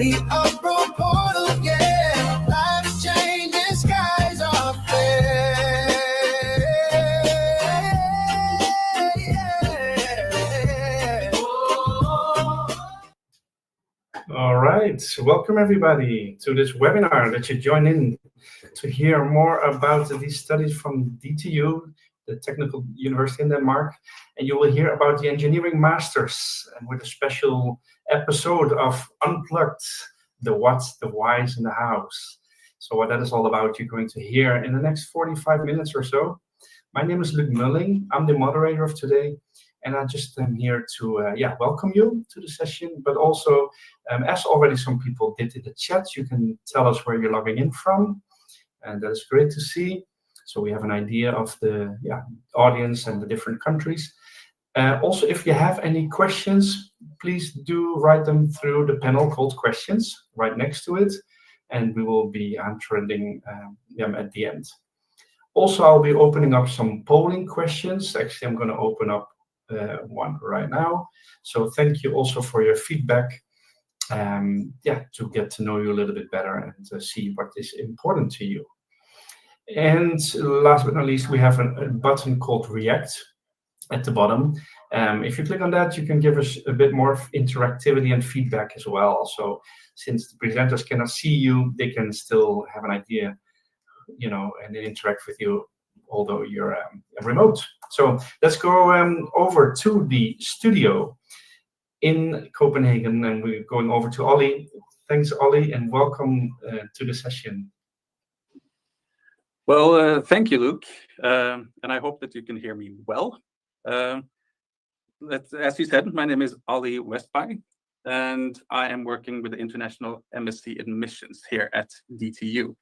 Study abroad portal, yeah. Life changing skies are fair. Yeah. All right, welcome everybody to this webinar that you join in to hear more about these studies from DTU, the Technical University in Denmark, and you will hear about the Engineering Masters and with a special episode of Unplugged, the what's, the whys, and the hows. So what that is all about, you're going to hear in the next 45 minutes or so. My name is Luc Mulling. I'm the moderator of today, and I just am here to welcome you to the session, but also, as already some people did in the chat, you can tell us where you're logging in from, and that is great to see. So we have an idea of the audience and the different countries. Also, if you have any questions, please do write them through the panel called questions right next to it, and we will be answering them at the end. Also, I'll be opening up some polling questions. Actually, I'm going to open up one right now. So thank you also for your feedback. To get to know you a little bit better and to see what is important to you. And last but not least, we have a button called React at the bottom. If you click on that, you can give us a bit more interactivity and feedback as well. So since the presenters cannot see you, they can still have an idea, and interact with you, although you're remote. So let's go over to the studio in Copenhagen, and we're going over to Ollie. Thanks, Ollie, and welcome to the session. Well, thank you, Luke, and I hope that you can hear me well. As you said, my name is Ollie Westby, and I am working with the International MSc Admissions here at DTU.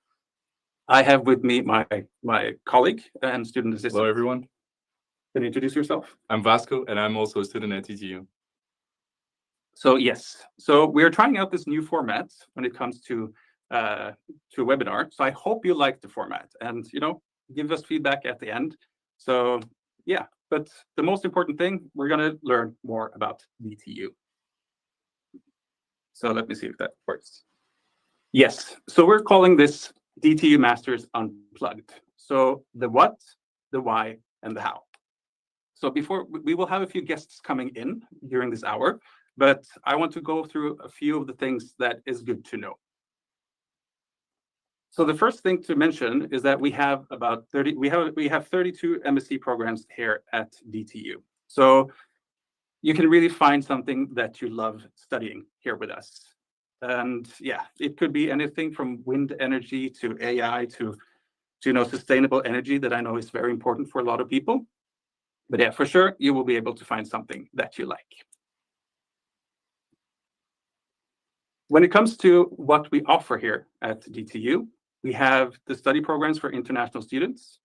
I have with me my colleague and student assistant. Hello, everyone. Can you introduce yourself? I'm Vasco, and I'm also a student at DTU. So yes, so we are trying out this new format when it comes to a webinar. So I hope you like the format, and give us feedback at the end. So yeah, but the most important thing, we're going to learn more about DTU. So let me see if that works. Yes, so we're calling this DTU Masters Unplugged. So the what, the why, and the how. So before we will have a few guests coming in during this hour, but I want to go through a few of the things that is good to know. So the first thing to mention is that we have about 32 MSc programs here at DTU. So you can really find something that you love studying here with us. And yeah, it could be anything from wind energy to AI to sustainable energy that I know is very important for a lot of people. But yeah, for sure, you will be able to find something that you like. When it comes to what we offer here at DTU, we have the study programs for international students.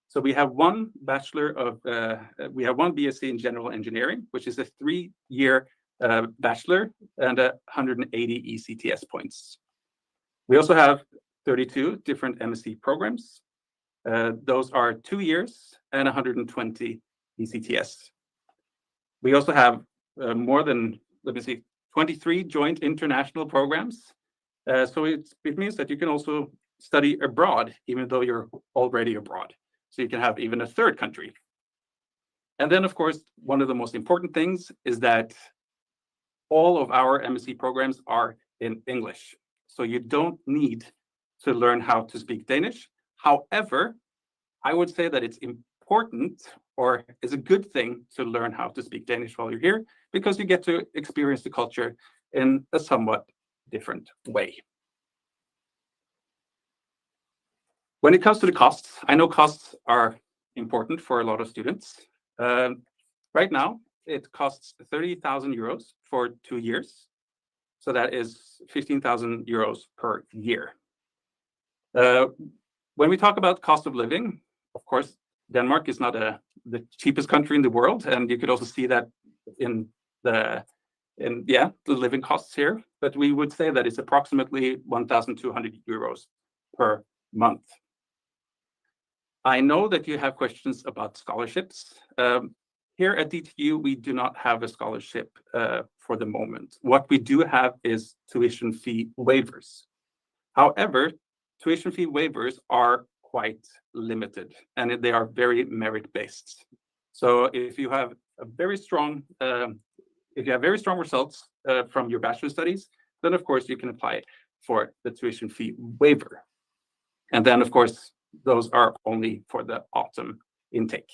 So we have one BSc in general engineering, which is a 3-year bachelor and 180 ECTS points. We also have 32 different MSc programs. Those are 2 years and 120 ECTS. We also have more than, 23 joint international programs. So it means that you can also study abroad, even though you're already abroad. So you can have even a third country. And then, of course, one of the most important things is that all of our MSc programs are in English. So you don't need to learn how to speak Danish. However, I would say that it's important, or is a good thing, to learn how to speak Danish while you're here, because you get to experience the culture in a somewhat different way. When it comes to the costs, I know costs are important for a lot of students. Right now, it costs 30,000 euros for 2 years. So that is 15,000 euros per year. When we talk about cost of living, of course, Denmark is not the cheapest country in the world, and you could also see that in the living costs here. But we would say that it's approximately 1,200 euros per month. I know that you have questions about scholarships. Here at DTU, we do not have a scholarship for the moment. What we do have is tuition fee waivers. However, tuition fee waivers are quite limited, and they are very merit-based. So if you have a very strong, results from your bachelor studies, then of course you can apply for the tuition fee waiver. And then of course, those are only for the autumn intake.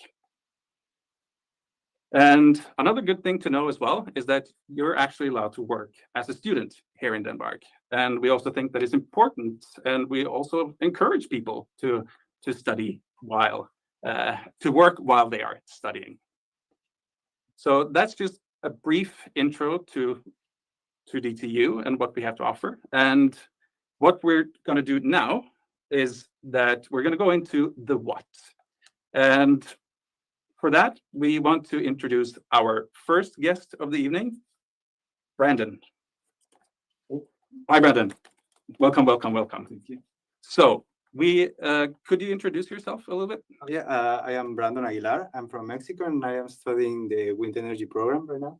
And another good thing to know as well is that you're actually allowed to work as a student here in Denmark. And we also think that it's important, and we also encourage people to study while, to work while they are studying. So that's just a brief intro to DTU and what we have to offer. And what we're going to do now is that we're going to go into the what. And for that, we want to introduce our first guest of the evening, Brandon. Hi, Brandon. Welcome, welcome, welcome. Thank you. So could you introduce yourself a little bit? Yeah, I am Brandon Aguilar. I'm from Mexico, and I am studying the wind energy program right now.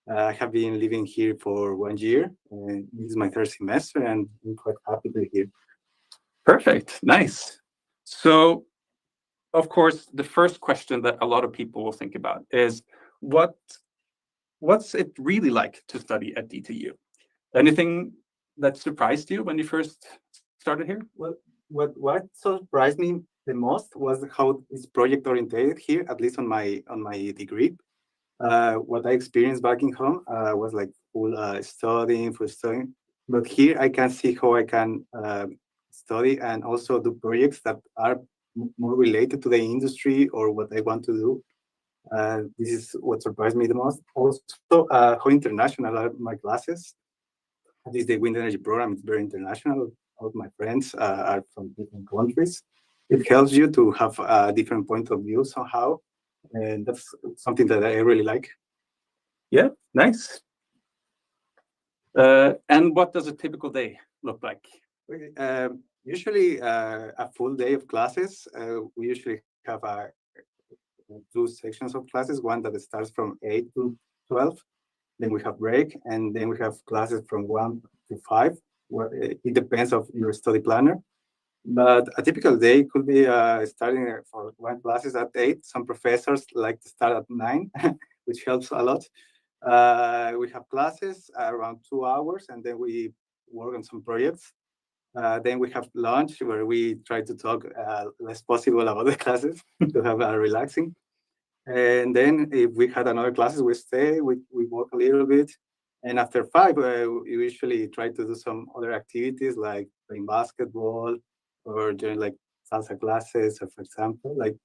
I have been living here for 1 year, and this is my third semester, and I'm quite happy to be here. Perfect, nice. So, of course, the first question that a lot of people will think about is what's it really like to study at DTU? Anything that surprised you when you first started here? Well, what surprised me the most was how it's project oriented here, at least on my degree. What I experienced back in home was like full studying, but here I can see how I can study and also do projects that are more related to the industry or what I want to do. This is what surprised me the most. Also, how international are my classes. At least the wind energy program is very international. All of my friends are from different countries. It helps you to have a different point of view somehow, and that's something that I really like. Yeah, nice. And what does a typical day look like? Usually a full day of classes. We usually have two sections of classes, one that starts from 8 to 12. Then we have break, and then we have classes from 1 to 5. It depends of your study planner. But a typical day could be starting for one classes at 8. Some professors like to start at 9, which helps a lot. We have classes around 2 hours, and then we work on some projects. Then we have lunch where we try to talk less possible about the classes to have a relaxing. And then if we had another classes, we stay, we work a little bit. And after 5, we usually try to do some other activities like playing basketball or doing like salsa classes, or for example, like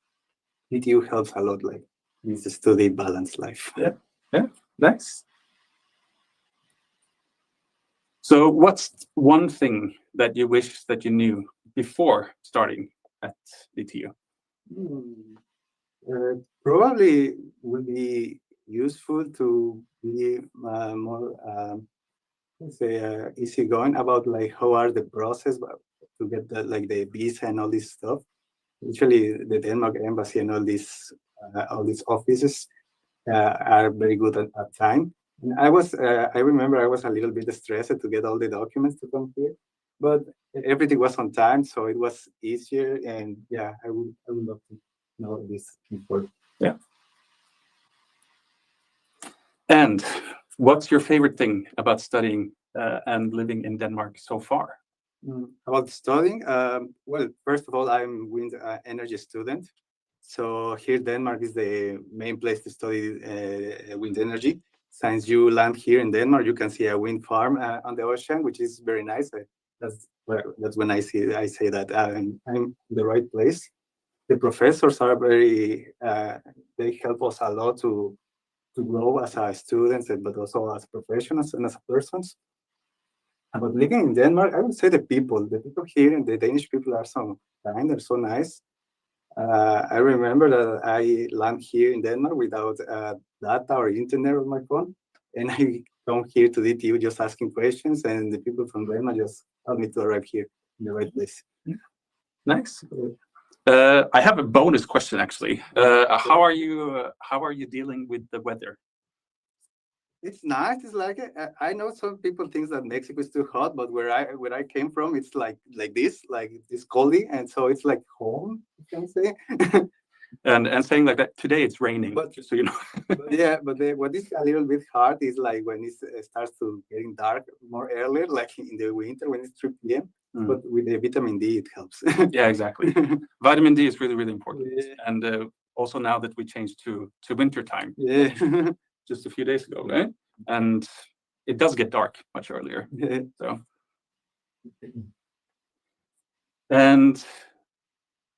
DTU helps a lot, like this study balance life. Yeah, nice. So what's one thing that you wish that you knew before starting at DTU? Probably would be useful to be more, let's say, easygoing about like how are the process to get the visa and all this stuff. Usually, the Denmark embassy and all these offices are very good at time. And I remember I was a little bit stressed to get all the documents to come here, but everything was on time, so it was easier. And yeah, I would love to know this before. Yeah. And what's your favorite thing about studying and living in Denmark so far? About studying, well, first of all, I'm wind energy student. So here, Denmark is the main place to study wind energy. Since you land here in Denmark, you can see a wind farm on the ocean, which is very nice. That's when I say that I'm in the right place. The professors are very, they help us a lot to grow as a students, but also as professionals and as persons. About living in Denmark, I would say the people here and the Danish people are so kind, they're so nice. I remember that I land here in Denmark without data or internet on my phone, and I come here to DTU just asking questions, and the people from Denmark just help me to arrive here in the right place. Nice. I have a bonus question actually. How are you dealing with the weather? It's nice. It's like I know some people think that Mexico is too hot, but where I came from, it's like this coldy, and so it's like home. You can say. And saying like that today it's raining, But- just so you know. What is a little bit hard is like when it starts to getting dark more earlier, like in the winter when it's 3 p.m. Mm. But with the vitamin D, it helps. Yeah, exactly. Vitamin D is really, really important. Yeah. And also now that we changed to winter time Yeah. just a few days ago, right? And it does get dark much earlier. Yeah. So, and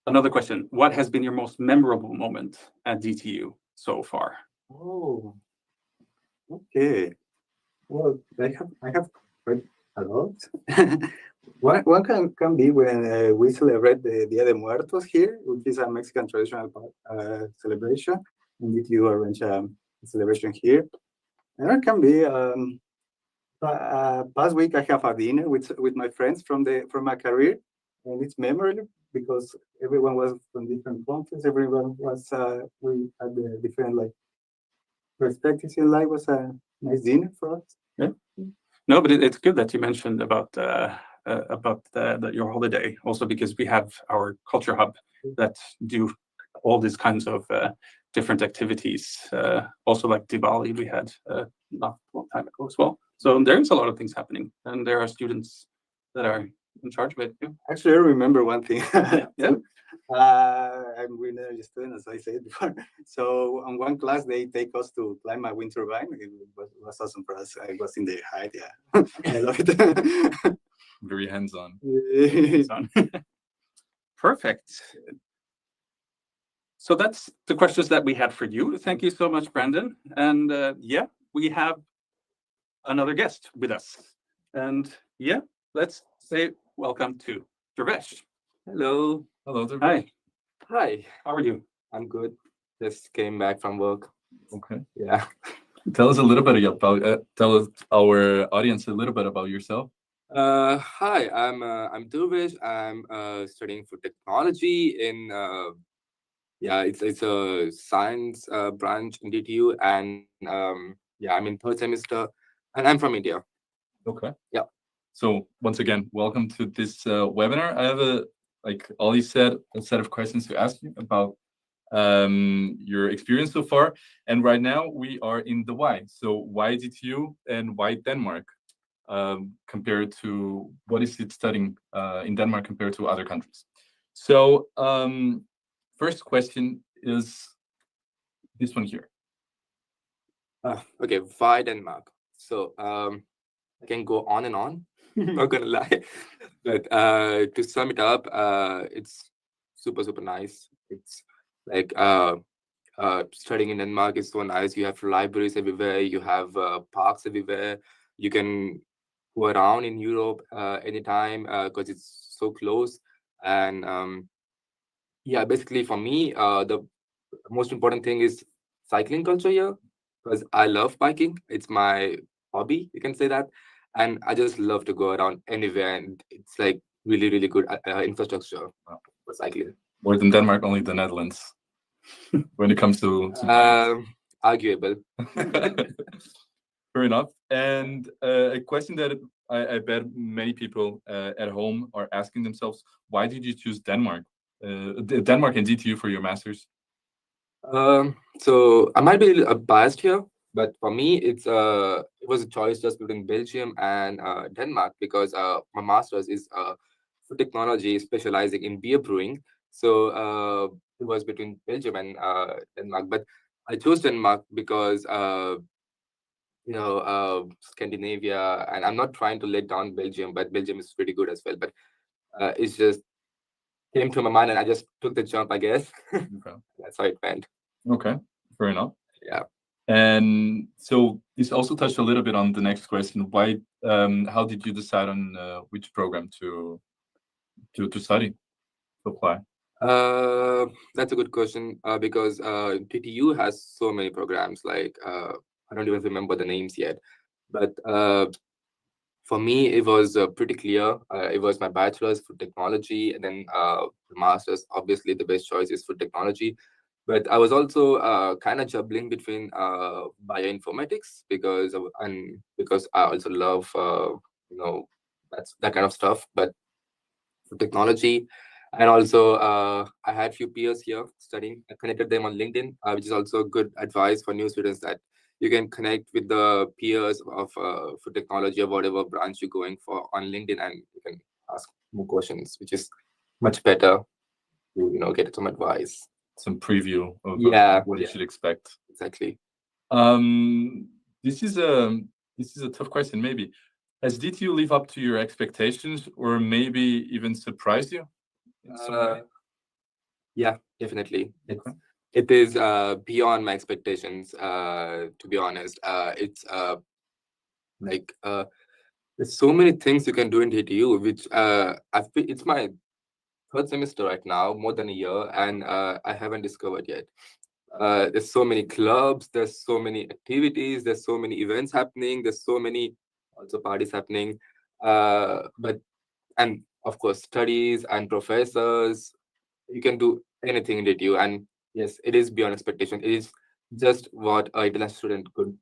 another question: what has been your most memorable moment at DTU so far? Oh, okay. Well, I have read a lot. One can be when we celebrate the Dia de Muertos here, which is a Mexican traditional celebration. Indeed, you arrange a celebration here. Another can be past week I have a dinner with my friends from my career, and it's memorable because everyone was from different countries. Everyone was we had different like perspectives in life. It was a nice dinner for us. No, but it's good that you mentioned about your holiday, also because we have our culture hub that do all these kinds of different activities. Also, like Diwali, we had not a long time ago as well. So there's a lot of things happening, and there are students that are in charge of it too. Actually, I remember one thing. Yeah. I'm a energy student, as I said before. So on one class, they take us to climb a wind turbine. It was awesome for us. I was in the height. Yeah, I love it. Very hands-on. Perfect. So that's the questions that we had for you. Thank you so much, Brandon. And yeah, we have another guest with us. And yeah, let's say welcome to Dervesh. Hello. Hello there. Hi, Hi. how are you? I'm good. Just came back from work. Okay. Yeah. Tell us a little bit about. Tell us our audience a little bit about yourself. Hi. I'm Durvish. I'm studying for technology in yeah. It's a science branch in DTU, and yeah. I'm in third semester, and I'm from India. Okay. Yeah. So once again, welcome to this webinar. I have like Ollie said, a set of questions to ask you about your experience so far. And right now we are in the why. So why DTU and why Denmark compared to what is it studying in Denmark compared to other countries? So first question is this one here. Okay. Why Denmark? So I can go on and on. Not gonna lie, but to sum it up, it's super nice. It's like studying in Denmark is so nice. You have libraries everywhere. You have parks everywhere. You can go around in Europe anytime because it's so close. And yeah, basically for me, the most important thing is cycling culture here because I love biking. It's my hobby, you can say that. And I just love to go around anywhere. And it's like really good infrastructure for cycling. More than Denmark, only the Netherlands when it comes to Arguable. Fair enough. And a question that I bet many people at home are asking themselves: why did you choose Denmark? Denmark and DTU for your masters? So I might be a little biased here, but for me, it was a choice just between Belgium and Denmark because my master's is food technology, specializing in beer brewing. So it was between Belgium and Denmark, but I chose Denmark because Scandinavia, and I'm not trying to let down Belgium, but Belgium is pretty good as well. But it's just came to my mind, and I just took the jump, I guess. Okay. That's how it went. Okay, fair enough. Yeah. And so this also touched a little bit on the next question. Why? How did you decide on which program to study, to apply? That's a good question because DTU has so many programs. Like I don't even remember the names yet, but for me it was pretty clear. It was my bachelor's for technology, and then the master's. Obviously, the best choice is for technology. But I was also kind of juggling between bioinformatics because I also love that kind of stuff. But for technology, and also I had few peers here studying. I connected them on LinkedIn, which is also good advice for new students that you can connect with the peers of for technology or whatever branch you're going for on LinkedIn, and you can ask more questions, which is much better to get some advice. Some preview of what you should expect. Exactly. This is a tough question. Maybe has DTU live up to your expectations, or maybe even surprised you in some way? Yeah, definitely. It is beyond my expectations. To be honest, it's like there's so many things you can do in DTU, which it's my third semester right now, more than a year, and I haven't discovered yet. There's so many clubs, there's so many activities, there's so many events happening, there's so many also parties happening, and of course studies and professors. You can do anything in DTU, and yes, it is beyond expectation. It is just what an international student could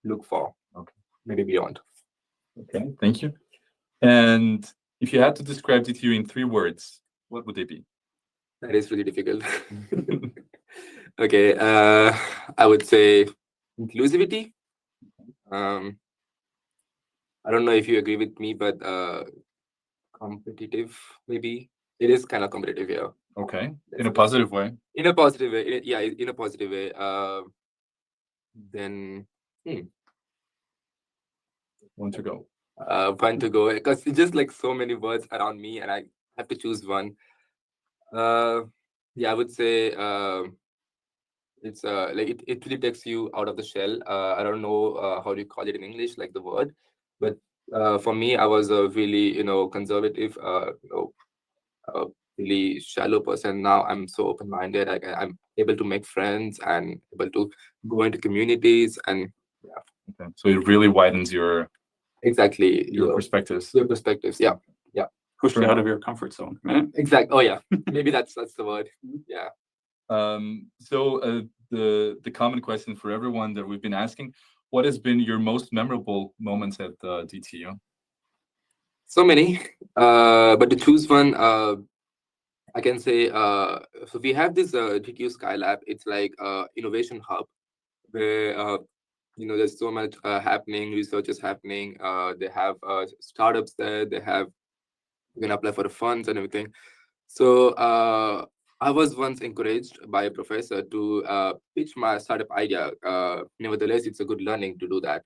look for. Okay, maybe beyond. Okay, thank you. And if you had to describe DTU in 3 words, what would they be? That is really difficult. Okay, I would say inclusivity. I don't know if you agree with me, but competitive, maybe. It is kind of competitive here. Okay, in a positive way. In a positive way, yeah, in a positive way. Then, One to go. One to go, because it's just like so many words around me, and I have to choose one. Yeah, I would say it's like it really takes you out of the shell. I don't know how do you call it in English, like the word, but for me, I was a really conservative, really shallow person. Now I'm so open-minded. I'm able to make friends and able to go into communities, and yeah. Okay, so it really widens your perspectives. Your perspectives, yeah. Push you out of your comfort zone, right? Exactly. Oh yeah, maybe that's the word. Yeah. So the common question for everyone that we've been asking: what has been your most memorable moments at DTU? So many, but to choose one, I can say. So we have this DTU Skylab. It's like innovation hub where there's so much happening. Research is happening. They have startups there. You can apply for the funds and everything. So I was once encouraged by a professor to pitch my startup idea. Nevertheless, it's a good learning to do that.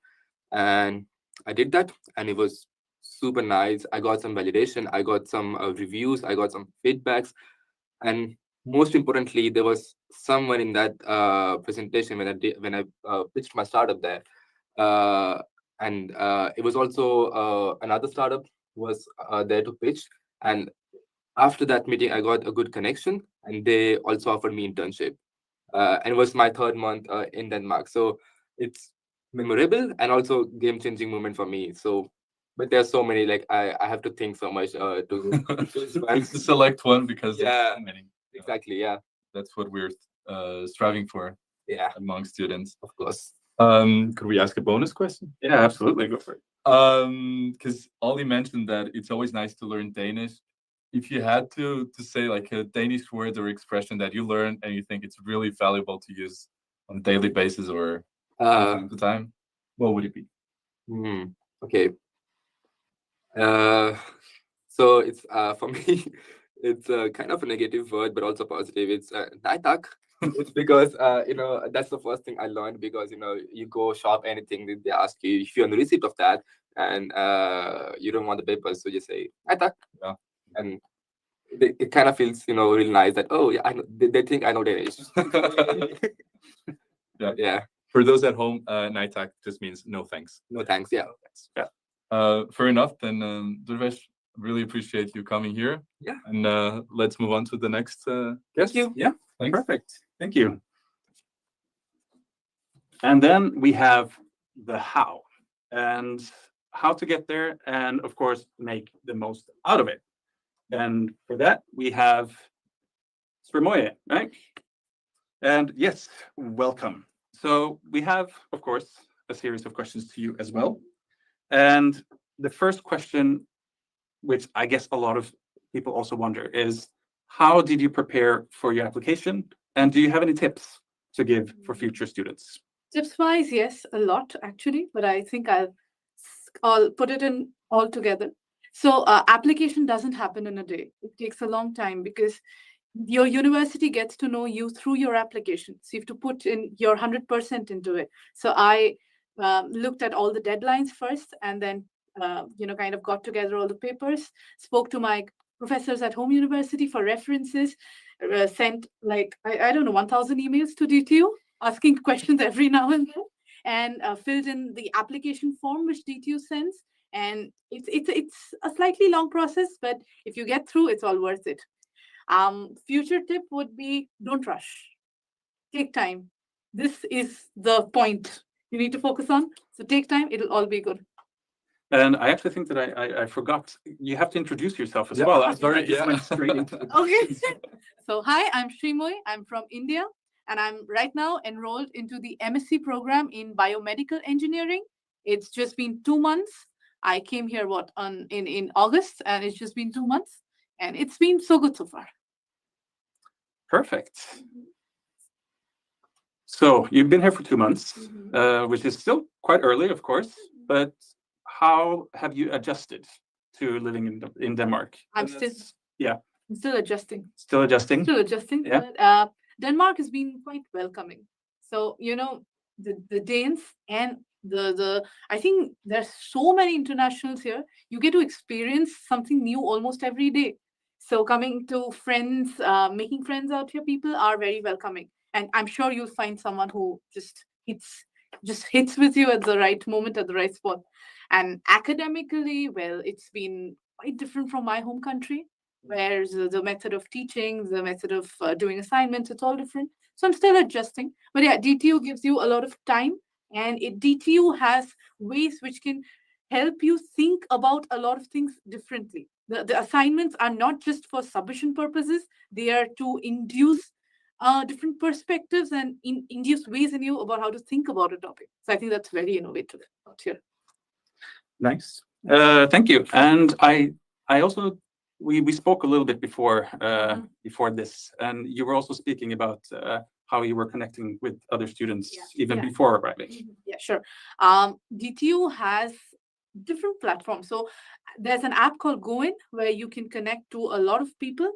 And I did that, and it was super nice. I got some validation. I got some reviews. I got some feedbacks. And most importantly, there was someone in that presentation when I pitched my startup there. And it was also another startup was there to pitch. And after that meeting, I got a good connection, and they also offered me internship. And it was my 3rd month in Denmark. So it's memorable and also game-changing moment for me. So, but there's so many, like I have to think so much to to select one because there's so many. Exactly, yeah. That's what we're striving for. Yeah, among students, of course. Could we ask a bonus question? Yeah, absolutely. Go for it. Because Ollie mentioned that it's always nice to learn Danish. If you had to say like a Danish word or expression that you learned and you think it's really valuable to use on a daily basis or time to time, what would it be? Okay. So it's for me, it's kind of a negative word, but also positive. It's nej tak. It's because that's the first thing I learned, because you go shop anything, they ask you if you're on the receipt of that, and you don't want the papers, so you say nej tak. Yeah. And it kind of feels really nice that, oh yeah, I know, they think I know Danish. Yeah. For those at home, nej tak just means no thanks. No thanks. Yeah. Yeah. Fair enough. Then, Durvesh, really appreciate you coming here. Yeah. And let's move on to the next guest. Thank you. Yeah. Thanks. Perfect. Thank you. And then we have the how, and how to get there, and of course make the most out of it. And for that we have Svermoye, right? And yes, welcome. So we have, of course, a series of questions to you as well. And the first question, which I guess a lot of people also wonder, is how did you prepare for your application? And do you have any tips to give for future students? Tips-wise, yes, a lot actually, but I think I'll put it in all together. So application doesn't happen in a day. It takes a long time because your university gets to know you through your application. So you have to put in your 100% into it. So I looked at all the deadlines first, and then kind of got together all the papers, spoke to my professors at home university for references, sent like I don't know 1,000 emails to DTU asking questions every now and then, and filled in the application form which DTU sends. And it's a slightly long process, but if you get through, it's all worth it. Future tip would be don't rush. Take time. This is the point you need to focus on. So take time, it'll all be good. And I actually think that I forgot. You have to introduce yourself as Yeah, well. sorry, I just yeah. went straight into it. Okay. So hi, I'm Srimoy. I'm from India, and I'm right now enrolled into the MSc program in biomedical engineering. It's just been 2 months. I came here in August, and it's just been 2 months, and it's been so good so far. Perfect. So you've been here for 2 months, which is still quite early, of course, but how have you adjusted to living in Denmark? I'm still adjusting. Still adjusting? Still adjusting. Yeah. But, Denmark has been quite welcoming. So, the Danes and the I think there's so many internationals here. You get to experience something new almost every day. So coming to friends, making friends out here, people are very welcoming. And I'm sure you'll find someone who just hits with you at the right moment, at the right spot. And academically, well, it's been quite different from my home country, where the method of teaching, the method of doing assignments, it's all different. So I'm still adjusting. But yeah, DTU gives you a lot of time, and DTU has ways which can help you think about a lot of things differently. The assignments are not just for submission purposes, they are to induce different perspectives and induce ways in you about how to think about a topic. So I think that's very innovative out here. Nice. Thank you. And I also we spoke a little bit before before this, and you were also speaking about how you were connecting with other students even before arriving. Yeah, sure. DTU has different platforms. So there's an app called GoIn where you can connect to a lot of people.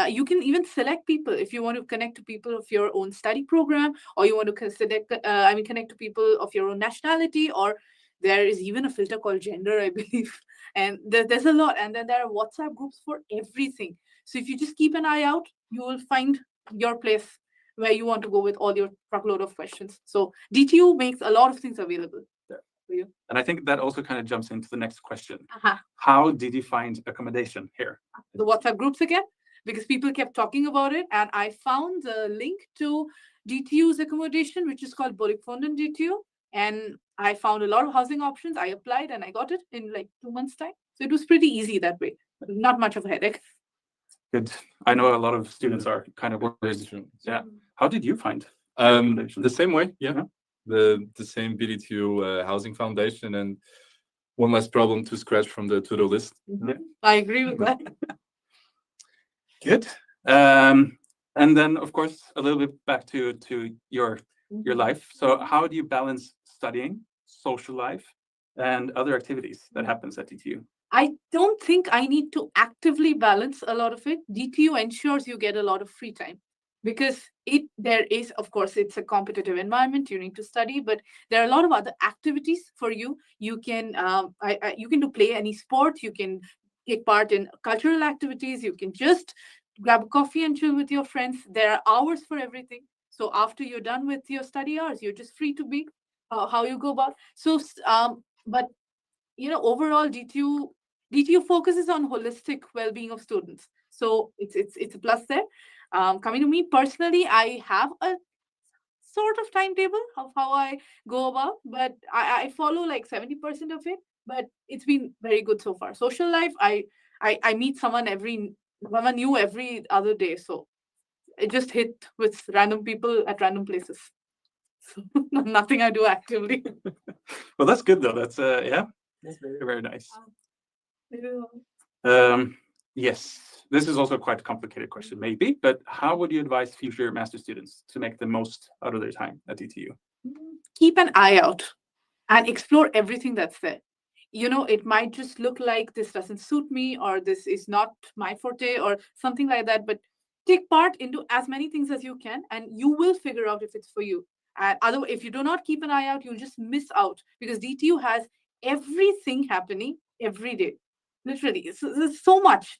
You can even select people if you want to connect to people of your own study program, or you want to connect to people of your own nationality, or there is even a filter called gender, I believe. And there's a lot. And then there are WhatsApp groups for everything. So if you just keep an eye out, you will find your place where you want to go with all your truckload of questions. So DTU makes a lot of things available for you. And I think that also kind of jumps into the next question. Uh-huh. How did you find accommodation here? The WhatsApp groups again, because people kept talking about it. And I found the link to DTU's accommodation, which is called Bolikfonden DTU. And I found a lot of housing options. I applied and I got it in like 2 months' time. So it was pretty easy that way. Not much of a headache. Good. I know a lot of students are kind of worried. Yeah. How did you find? The same way, yeah. The same BD2 housing foundation, and one less problem to scratch from the to-do list. Yeah. I agree with that. Good. And then, of course, a little bit back to your life. So how do you balance studying, social life, and other activities that happens at DTU? I don't think I need to actively balance a lot of it. DTU ensures you get a lot of free time, because there is, of course, it's a competitive environment. You need to study, but there are a lot of other activities for you. You can you can play any sport. You can take part in cultural activities. You can just grab a coffee and chill with your friends. There are hours for everything. So after you're done with your study hours, you're just free to be how you go about. So, but overall, DTU focuses on holistic well-being of students. So it's a plus there. Coming to me personally, I have a sort of timetable of how I go about, but I follow like 70% of it. But it's been very good so far. Social life, I meet someone new every other day. So it just hit with random people at random places. So nothing I do actively. Well, that's good though. That's yeah, that's very, very nice. Yes, this is also quite a complicated question, maybe, but how would you advise future master students to make the most out of their time at DTU? Keep an eye out and explore everything that's there. You know, it might just look like this doesn't suit me, or this is not my forte, or something like that, but take part into as many things as you can, and you will figure out if it's for you. And otherwise, if you do not keep an eye out, you'll just miss out, because DTU has everything happening every day. Literally, there's so much.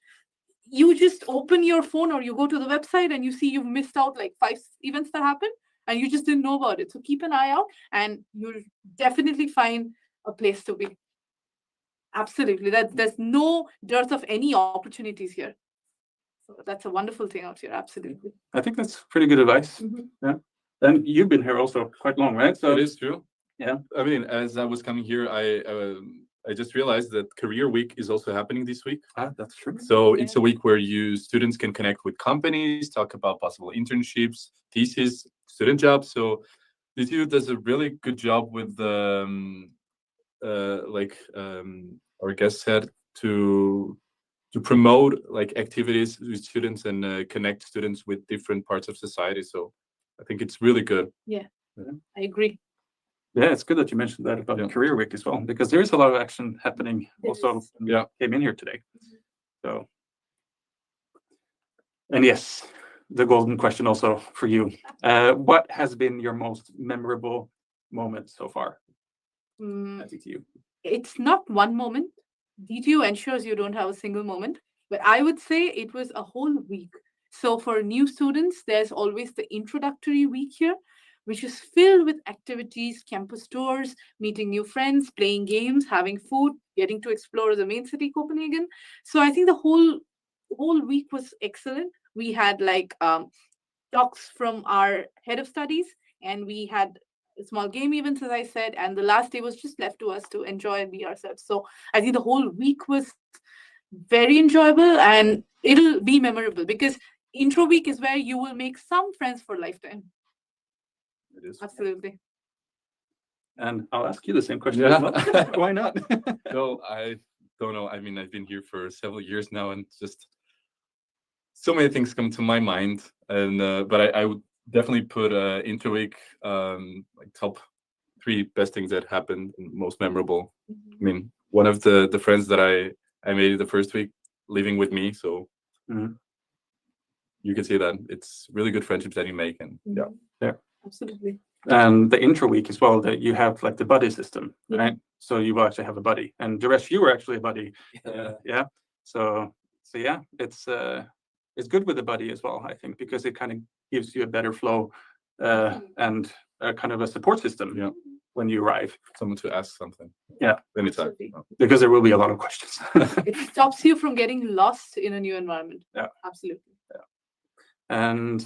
You just open your phone or you go to the website and you see you've missed out like 5 events that happened and you just didn't know about it. So keep an eye out and you'll definitely find a place to be. Absolutely. There's no dearth of any opportunities here. So that's a wonderful thing out here. Absolutely. I think that's pretty good advice. Yeah. And you've been here also quite long, right? So It is true. Yeah. I mean, as I was coming here, I just realized that Career Week is also happening this week. that's true. So it's a week where students can connect with companies, talk about possible internships, thesis, student jobs. So DTU does a really good job with our guest said, to promote like activities with students and connect students with different parts of society. So I think it's really good. Yeah, I agree. Yeah, it's good that you mentioned that about Yeah. Career Week as well, because there is a lot of action happening also. is. when we Yeah. Came in here today. So, and yes, the golden question also for you. What has been your most memorable moment so far at DTU? It's not one moment. DTU ensures you don't have a single moment, but I would say it was a whole week. So for new students, there's always the introductory week here, which is filled with activities, campus tours, meeting new friends, playing games, having food, getting to explore the main city, Copenhagen. So I think the whole week was excellent. We had like talks from our head of studies, and we had small game events, as I said, and the last day was just left to us to enjoy and be ourselves. So I think the whole week was very enjoyable and it'll be memorable, because intro week is where you will make some friends for lifetime. It is. Absolutely. And I'll ask you the same question Yeah. as well. Why not? No, I don't know. I mean, I've been here for several years now, and just so many things come to my mind. And but I would definitely put intro week like top 3 best things that happened and most memorable. I mean, one of the friends that I made the first week living with me, so you can see that it's really good friendships that you make, and yeah. Absolutely. And the intro week as well, that you have like the buddy system, Yeah. right? So you will actually have a buddy, and Duresh, you were actually a buddy. Yeah. So yeah, it's good with a buddy as well, I think, because it kind of gives you a better flow and kind of a support system. Yeah. When you arrive, Someone to ask something. Yeah. Anytime. Absolutely. because there will be a lot of questions. It stops you from getting lost in a new environment. Yeah. Absolutely. And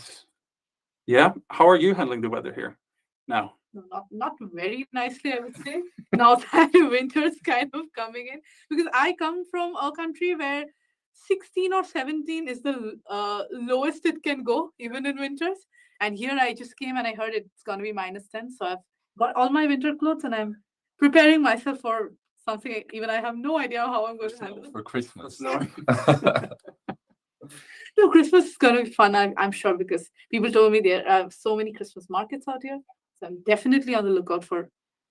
yeah, how are you handling the weather here now? No, not very nicely, I would say. Now that winter's kind of coming in, because I come from a country where 16 or 17 is the lowest it can go, even in winters. And here I just came and I heard it's going to be -10. So I've got all my winter clothes and I'm preparing myself for something even I have no idea how I'm going to handle it. For Christmas. No, Christmas is going to be fun, I'm sure, because people told me there are so many Christmas markets out here. So I'm definitely on the lookout for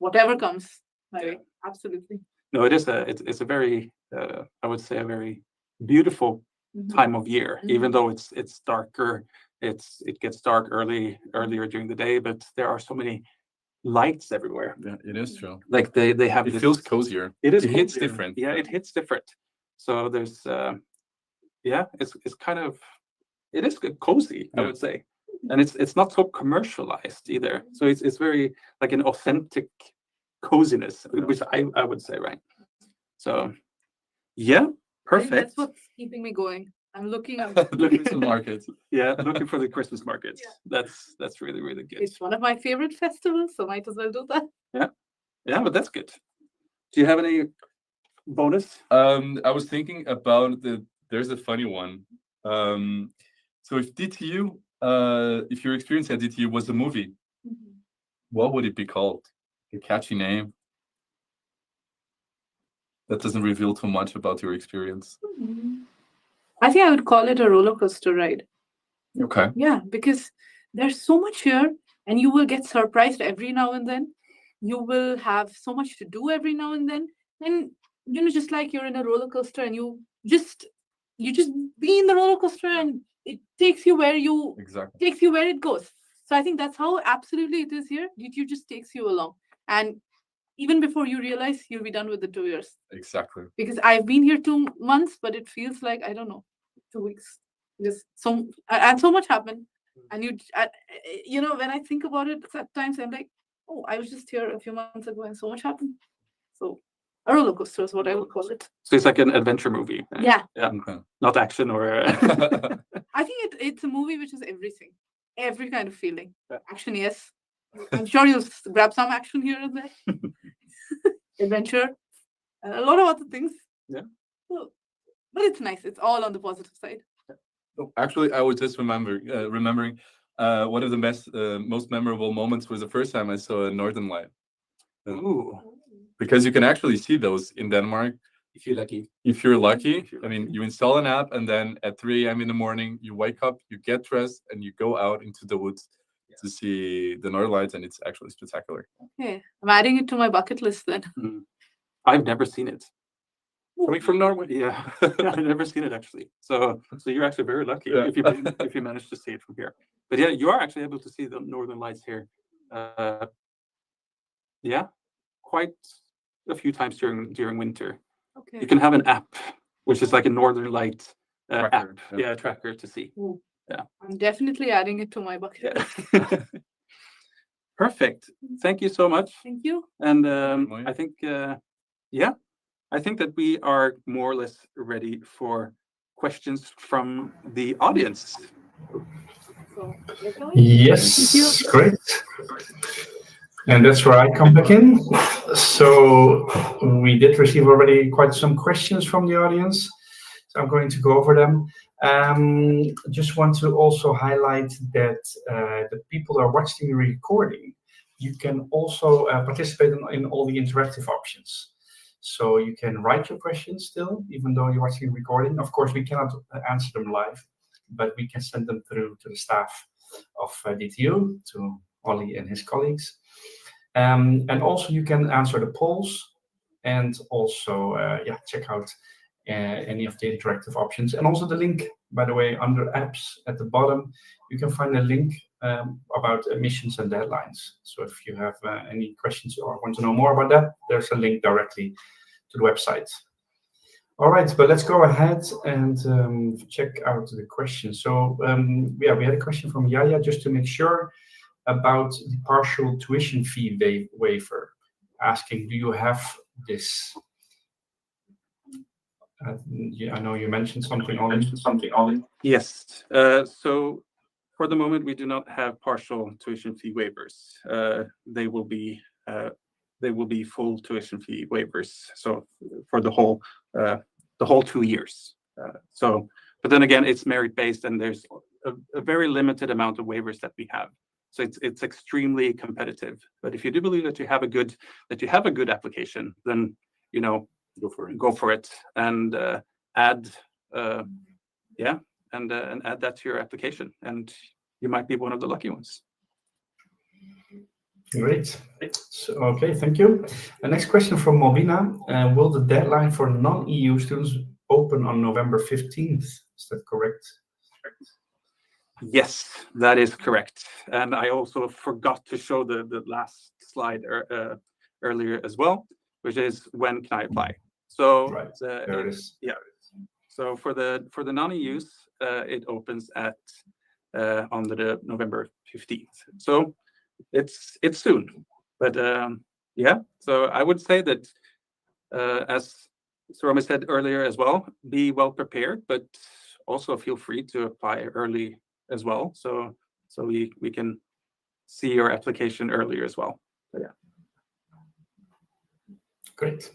whatever comes my way. Absolutely. No, it is it's a very I would say a very beautiful time of year, even though it's darker. It gets dark earlier during the day, but there are so many lights everywhere. Yeah, it is true. Like they have It this, feels cozier. it hits cozier. different. Yeah, it hits different. So there's it's kind of, it is cozy, I Yeah. would say. And it's not so commercialized either. So it's very like an authentic coziness, which I would say, right? So yeah, I think perfect. that's what's keeping me going. I'm looking at Looking Christmas markets. Yeah, looking for the Christmas markets. Yeah. That's really, really good. it's one of my favorite festivals, so might as well do that. Yeah, but that's good. Do you have any bonus? I was thinking about there's a funny one. So if DTU if your experience at DTU was a movie, what would it be called? A catchy name that doesn't reveal too much about your experience. I think I would call it a roller coaster ride. Okay. Yeah, because there's so much here, and you will get surprised every now and then. You will have so much to do every now and then, and just like you're in a roller coaster, and you just be in the roller coaster, and it takes you where it goes. So I think that's how absolutely it is here. DTU just takes you along, and even before you realize, you'll be done with the 2 years. Exactly. Because I've been here 2 months, but it feels like, I don't know, 2 weeks. Because so much happened, and when I think about it, at times I'm like, oh, I was just here a few months ago, and so much happened. So a roller coaster is what I would call it. So it's like an adventure movie. Yeah. Okay. Not action or. I think it's a movie which is everything, every kind of feeling. Yeah. Action, yes. I'm sure you'll grab some action here and there. Adventure, and a lot of other things. Yeah. So, but it's nice. It's all on the positive side. Oh, actually, I was just remembering one of the most memorable moments was the first time I saw a Northern Light. Ooh. Because you can actually see those in Denmark. If you're lucky. If you're lucky, I mean, you install an app, and then at 3 a.m. in the morning, you wake up, you get dressed, and you go out into the woods to see the Northern Lights, and it's actually spectacular. Okay, I'm adding it to my bucket list then. I've never seen it. Coming from Norway, yeah, I've never seen it actually. So you're actually very lucky if you manage to see it from here. But yeah, you are actually able to see the Northern Lights here. Yeah, quite a few times during winter. Okay. You can have an app, which is like a Northern Light Tracker, app, yeah. tracker to see. Ooh. Yeah. I'm definitely adding it to my bucket list. Yeah. Perfect. Thank you so much. Thank you. And I think, I think that we are more or less ready for questions from the audience. So, let's go. Yes, great. And that's where I come back in. So we did receive already quite some questions from the audience. So I'm going to go over them. Just want to also highlight that the people that are watching the recording, you can also participate in all the interactive options. So you can write your questions still, even though you're watching the recording. Of course, we cannot answer them live, but we can send them through to the staff of DTU, to Ollie and his colleagues. And also you can answer the polls, and also check out any of the interactive options. And also the link, by the way, under apps at the bottom, you can find a link about emissions and deadlines. So if you have any questions or want to know more about that, there's a link directly to the website. All right, but let's go ahead and check out the questions. So we had a question from Yaya, just to make sure, about the partial tuition fee waiver, asking, do you have this? I know you mentioned something on. Yes. So for the moment, we do not have partial tuition fee waivers. They will be full tuition fee waivers. So for the whole 2 years. But then again, it's merit based, and there's a very limited amount of waivers that we have. So it's extremely competitive. But if you do believe that you have a good application, then go for it and add add that to your application, and you might be one of the lucky ones. Great. So, okay, thank you. The next question from Mobina. Will the deadline for non-EU students open on November 15th? Is that correct? Yes, that is correct. And I also forgot to show the last slide earlier as well, which is when can I apply? So right, there it is. Yeah. So for the non-EUs, it opens at on the November 15th. So it's soon, but So I would say that as Sarami said earlier as well, be well prepared, but also feel free to apply early as well. So we can see your application earlier as well. So, yeah. Great.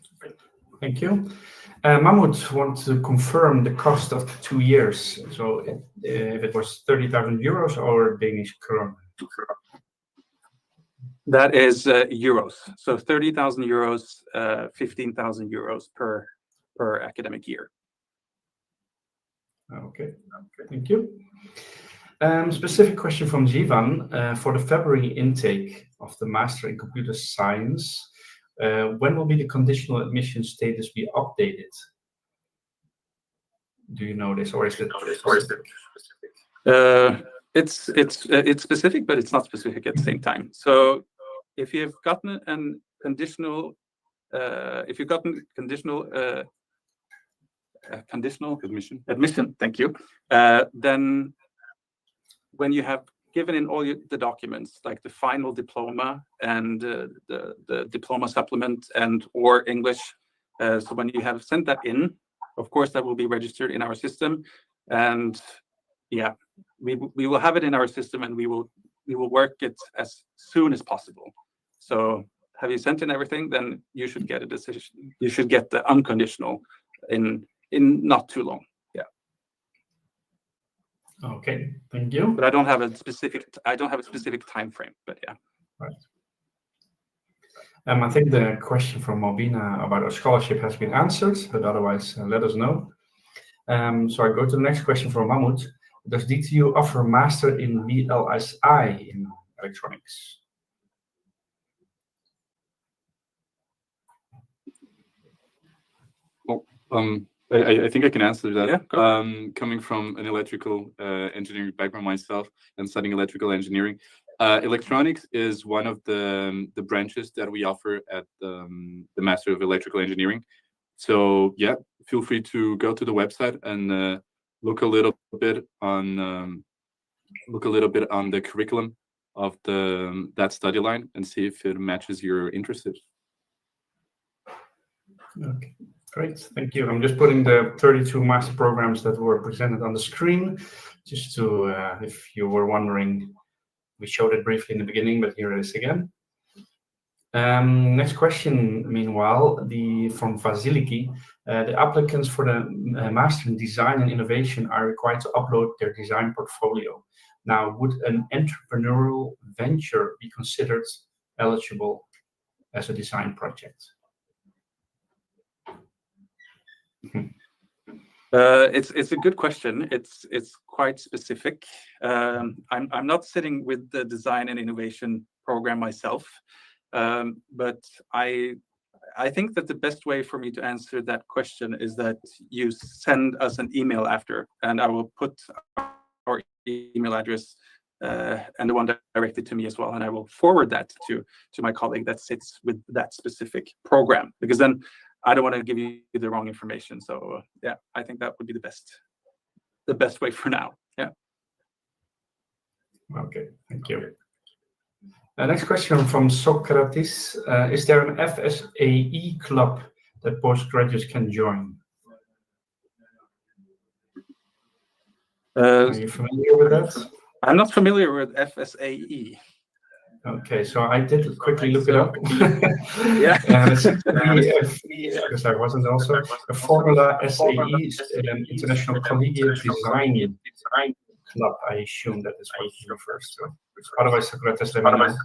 Thank you. Mahmoud wants to confirm the cost of the 2 years. So if it was 30,000 euros or Danish krone. That is euros. So 30,000 euros, 15,000 euros per academic year. Okay, thank you. Specific question from Jivan. For the February intake of the Master in Computer Science, when will be the conditional admission status be updated? Do you know this, or is it? It's specific, but it's not specific at the same time. So if you've gotten conditional admission, thank you, then when you have given in all the documents, like the final diploma and the diploma supplement and or English, so when you have sent that in, of course that will be registered in our system, and yeah, we will have it in our system, and we will work it as soon as possible. So have you sent in everything? Then you should get a decision. You should get the unconditional in not too long. Yeah. Okay, thank you. But I don't have a specific time frame. But yeah. Right. I think the question from Malvina about a scholarship has been answered, but otherwise let us know. So I go to the next question from Mahmoud. Does DTU offer master in VLSI in electronics? Well, I think I can answer that. Yeah, coming from an electrical engineering background myself and studying electrical engineering, electronics is one of the branches that we offer at the Master of Electrical Engineering. So yeah, feel free to go to the website and look a little bit on the curriculum of that study line and see if it matches your interests. Okay, great, thank you. I'm just putting the 32 master programs that were presented on the screen, just to, if you were wondering, we showed it briefly in the beginning, but here it is again. Next question, meanwhile, from Vasiliki. The applicants for the Master in Design and Innovation are required to upload their design portfolio. Now, would an entrepreneurial venture be considered eligible as a design project? It's a good question. It's quite specific. I'm not sitting with the design and innovation program myself, but I think that the best way for me to answer that question is that you send us an email after, and I will put our email address and the one directed to me as well, and I will forward that to my colleague that sits with that specific program, because then I don't want to give you the wrong information. So yeah, I think that would be the best way for now. Yeah. Okay, thank you. Next question from Socrates. Is there an FSAE club that postgraduates can join? Are you familiar with that? I'm not familiar with FSAE. Okay, so I did quickly look it up. Yeah. Because I wasn't also a Formula SAE, International Collegiate Design Club. I assume that is what it refers to. Otherwise, Socrates, let me know.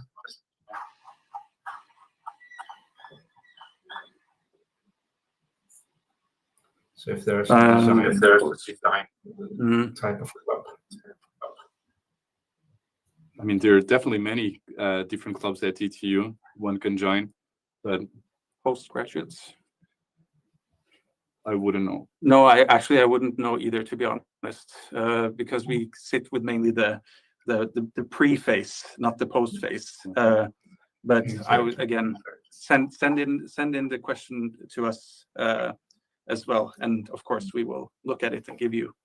So if there's a design type of club. I mean, there are definitely many different clubs at DTU one can join, but Postgraduates? I wouldn't know. No, I wouldn't know either, to be honest, because we sit with mainly the pre-phase, not the post-phase. But I would again send in the question to us as well, and of course we will look at it and give you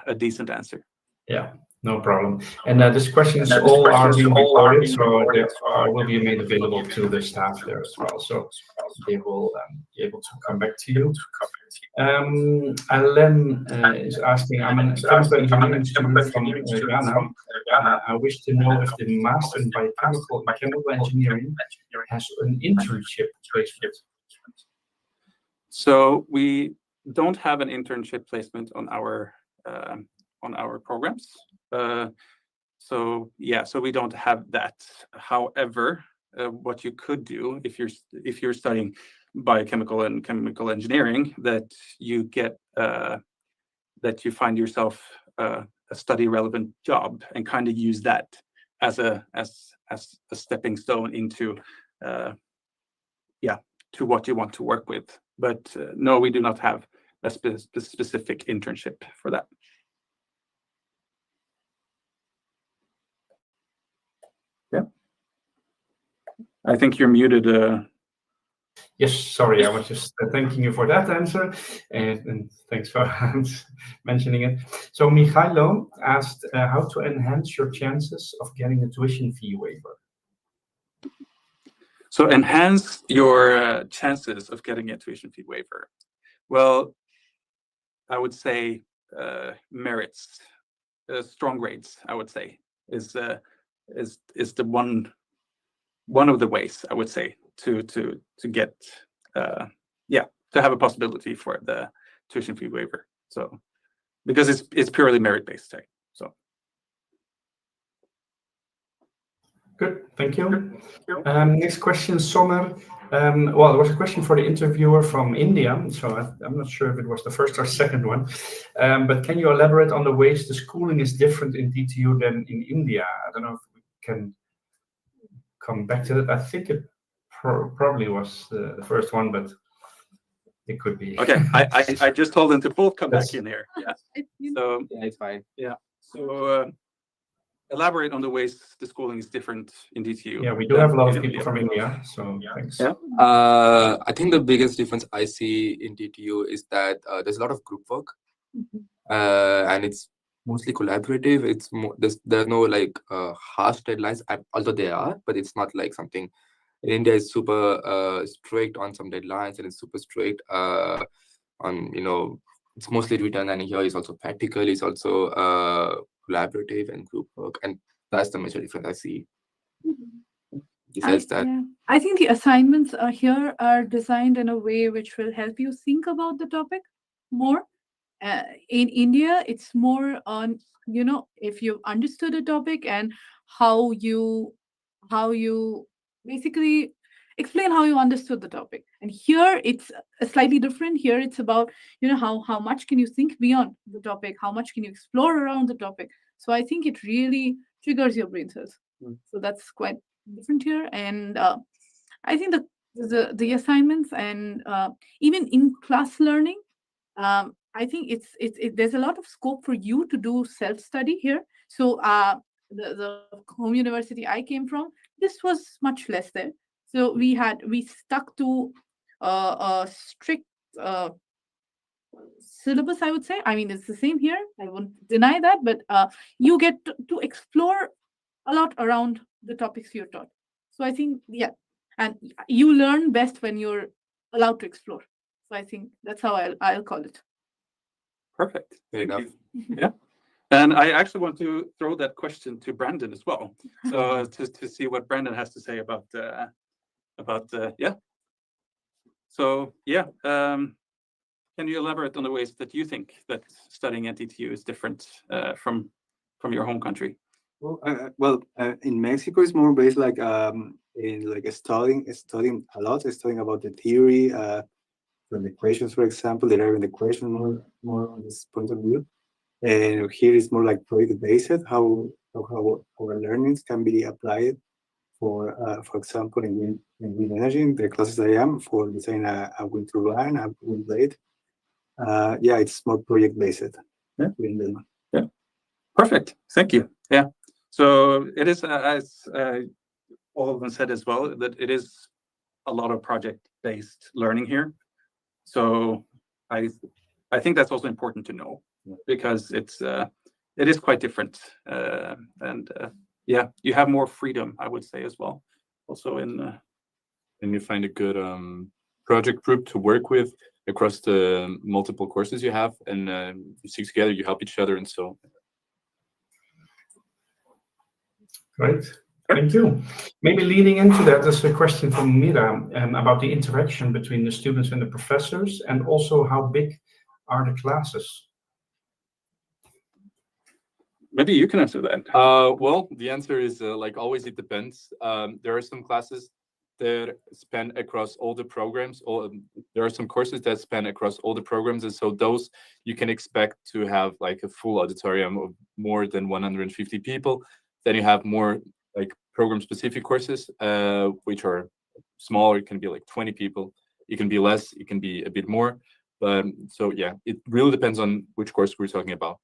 a decent answer. Yeah, no problem. And these questions all are being recorded, so they will be made available to the staff there as well. So they will be able to come back to you. Alain is asking, I'm a chemical engineering student from Ghana. I wish to know if the Master in Biochemical and Chemical Engineering has an internship placement. So we don't have an internship placement on our programs. So we don't have that. However, what you could do if you're studying biochemical and chemical engineering, that you get that you find yourself a study relevant job and kind of use that as a stepping stone into to what you want to work with. But no, we do not have a specific internship for that. Yeah, I think you're muted. Yes, sorry, I was just thanking you for that answer, and thanks for mentioning it. So Michailo asked how to enhance your chances of getting a tuition fee waiver. So enhance your chances of getting a tuition fee waiver. Well, I would say merits, strong grades. I would say is the one of the ways I would say to get to have a possibility for the tuition fee waiver. So because it's purely merit based. So good, thank you. Next question, Sommer. Well, there was a question for the interviewer from India, so I'm not sure if it was the first or second one. But can you elaborate on the ways the schooling is different in DTU than in India? I don't know if we can come back to that. I think it probably was the first one, but it could be. okay, I just told them to both come back Yes. in here. Yeah. You So Yeah, it's fine. so elaborate on the ways the schooling is different in DTU. Yeah, we do have a lot of people from India, so thanks. Yeah. I think the biggest difference I see in DTU is that there's a lot of group work, and it's mostly collaborative. It's there are no like harsh deadlines, although there are, but it's not like something. In India, is super strict on some deadlines, and it's super strict on it's mostly written, and here is also practical. It's also collaborative and group work, and that's the major difference I see. Besides that, I think the assignments here are designed in a way which will help you think about the topic more. In India, it's more on, if you've understood a topic and how you basically explain how you understood the topic. And here it's slightly different. Here it's about, how much can you think beyond the topic? How much can you explore around the topic? So I think it really triggers your brain cells. So that's quite different here. And I think the assignments and even in class learning, I think there's a lot of scope for you to do self-study here. So the home university I came from, this was much less there. So we stuck to a strict syllabus, I would say. I mean, it's the same here. I won't deny that, but you get to explore a lot around the topics you're taught. So I think, and you learn best when you're allowed to explore. So I think that's how I'll call it. Perfect. fair enough. Yeah. And I actually want to throw that question to Brandon as well. So to see what Brandon has to say about So can you elaborate on the ways that you think that studying at DTU is different from your home country? Well, in Mexico, it's more based like in like studying a lot, studying about the theory, from the equations, for example, deriving the equation more on this point of view. And here is more like project based, how our learnings can be applied for example, in wind energy, in the classes I am for design a wind turbine, a wind blade. It's more project based. Yeah. Perfect. Thank you. Yeah. So it is, as all of them said as well, that it is a lot of project-based learning here. So I think that's also important to know, because it is quite different, and you have more freedom, I would say, as well. Also and you find a good project group to work with across the multiple courses you have, and you stick together, you help each other, and so. Great, Thank you. Maybe leading into that, there's a question from Mira about the interaction between the students and the professors, and also how big are the classes? Maybe you can answer that. Well, the answer is like always, it depends. There are some classes that span across all the programs, or there are some courses that span across all the programs, and so those you can expect to have like a full auditorium of more than 150 people. Then you have more like program-specific courses, which are smaller. It can be like 20 people. It can be less. It can be a bit more. But so yeah, it really depends on which course we're talking about.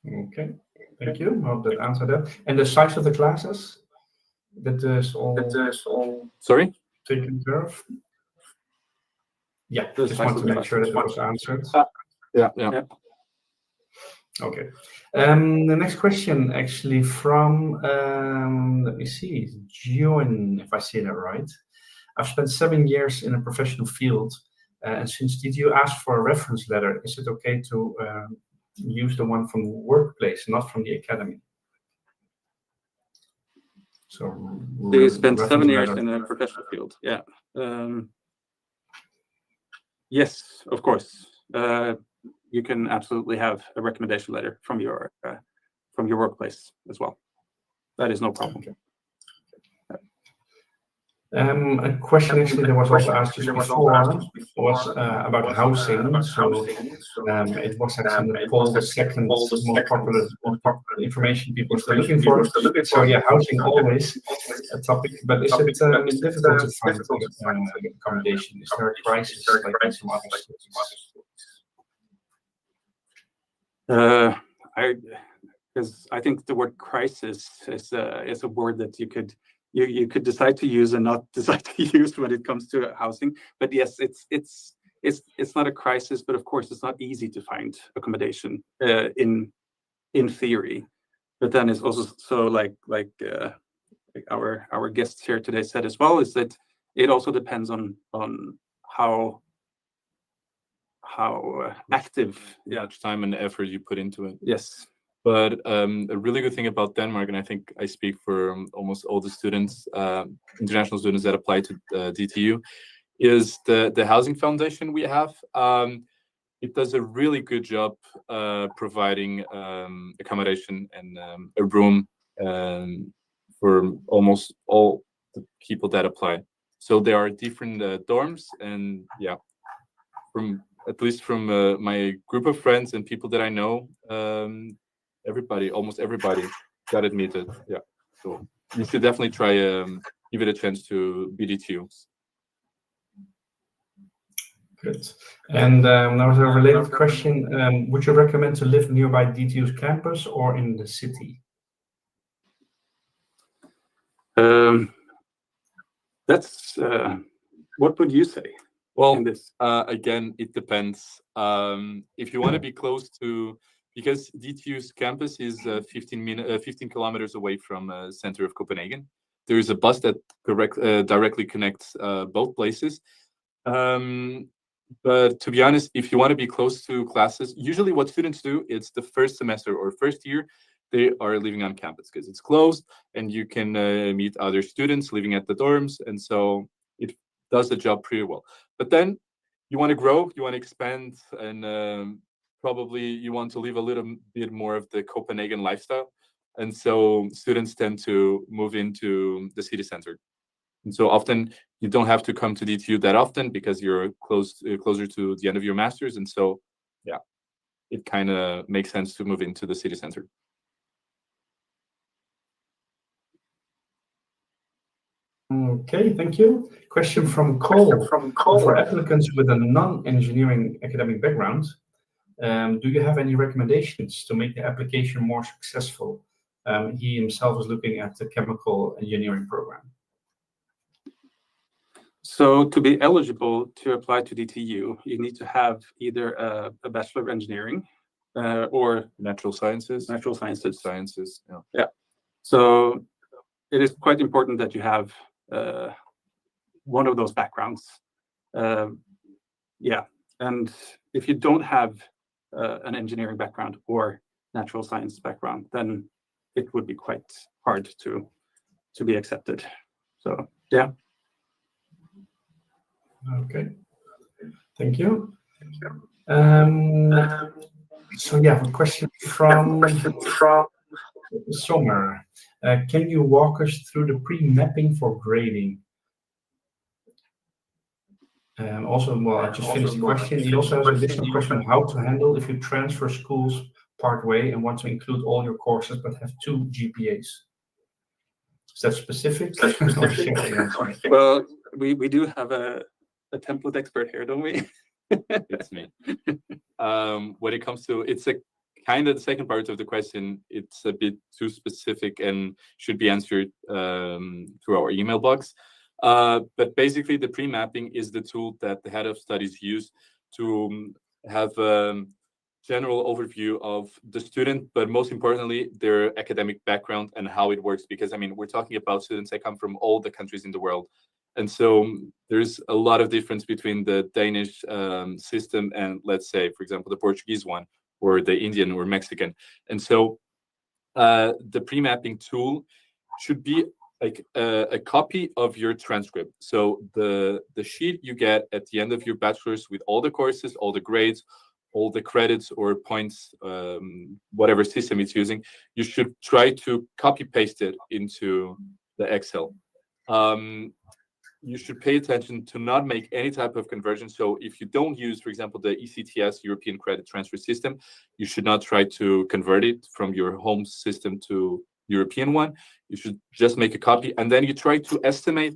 Okay, thank you. Hope that answered that. And the size of the classes? That is all Sorry? taken care of? Yeah, The just size want of to the make sure that classes. was answered. Yeah. Okay. The next question actually from, let me see, Joan, if I say that right. I've spent 7 years in a professional field, and since DTU asked for a reference letter, is it okay to use the one from the workplace, not from the academy? So They spent 7 reference years letter. in a professional field. Yeah. Yes, of course. You can absolutely have a recommendation letter from your workplace as well. That is no problem. Okay. A question actually that was also asked just before was about housing. So it was actually the poll, the second most popular information people are still looking for. So yeah, housing always a topic, but is it difficult to find accommodation? Is there a crisis like in some other schools? Because I think the word crisis is a word that you could decide to use and not decide to use when it comes to housing. But yes, it's not a crisis, but of course it's not easy to find accommodation in theory. But then it's also so like our guests here today said as well, is that it also depends on how active much time and effort you put into it. Yes. But a really good thing about Denmark, and I think I speak for almost all the students, international students that apply to DTU, is the housing foundation we have. It does a really good job providing accommodation and a room for almost all the people that apply. So there are different dorms, and yeah, at least from my group of friends and people that I know, almost everybody got admitted. Yeah, so you should definitely try give it a chance to BDTU. Good. And there was a related question. Would you recommend to live nearby DTU's campus or in the city? That's what would you say? Well, again, it depends. If you want to be close to, because DTU's campus is 15 kilometers away from the center of Copenhagen. There is a bus that directly connects both places. But to be honest, if you want to be close to classes, usually what students do, it's the first semester or first year, they are living on campus because it's closed and you can meet other students living at the dorms. And so it does the job pretty well. But then you want to grow, you want to expand, and probably you want to live a little bit more of the Copenhagen lifestyle. And so students tend to move into the city center. And so often you don't have to come to DTU that often because you're closer to the end of your master's. And so, yeah, it kind of makes sense to move into the city center. Okay, thank you. Question from Cole. For applicants with a non-engineering academic background, do you have any recommendations to make the application more successful? He himself is looking at the chemical engineering program. So to be eligible to apply to DTU, you need to have either a Bachelor of Engineering or Natural sciences. Sciences. Yeah. So it is quite important that you have one of those backgrounds. Yeah. And if you don't have an engineering background or natural science background, then it would be quite hard to be accepted. So yeah. Okay. Thank you. So yeah, a question from Sommer. Can you walk us through the pre-mapping for grading? Also, well, I just finished the question. He also has an additional question: how to handle if you transfer schools part way and want to include all your courses but have 2 GPAs? Is that specific? Or share the answer? Well, we do have a template expert here, don't we? It's me. When it comes to, it's a kind of the second part of the question, it's a bit too specific and should be answered through our email box. But basically, the pre-mapping is the tool that the head of studies use to have a general overview of the student, but most importantly, their academic background and how it works. Because, I mean, we're talking about students that come from all the countries in the world. And so there's a lot of difference between the Danish system and, let's say, for example, the Portuguese one, or the Indian or Mexican. And so the pre-mapping tool should be like a copy of your transcript. So the sheet you get at the end of your bachelor's with all the courses, all the grades, all the credits or points, whatever system it's using, you should try to copy paste it into the Excel. You should pay attention to not make any type of conversion. So if you don't use, for example, the ECTS, European Credit Transfer System, you should not try to convert it from your home system to European one. You should just make a copy, and then you try to estimate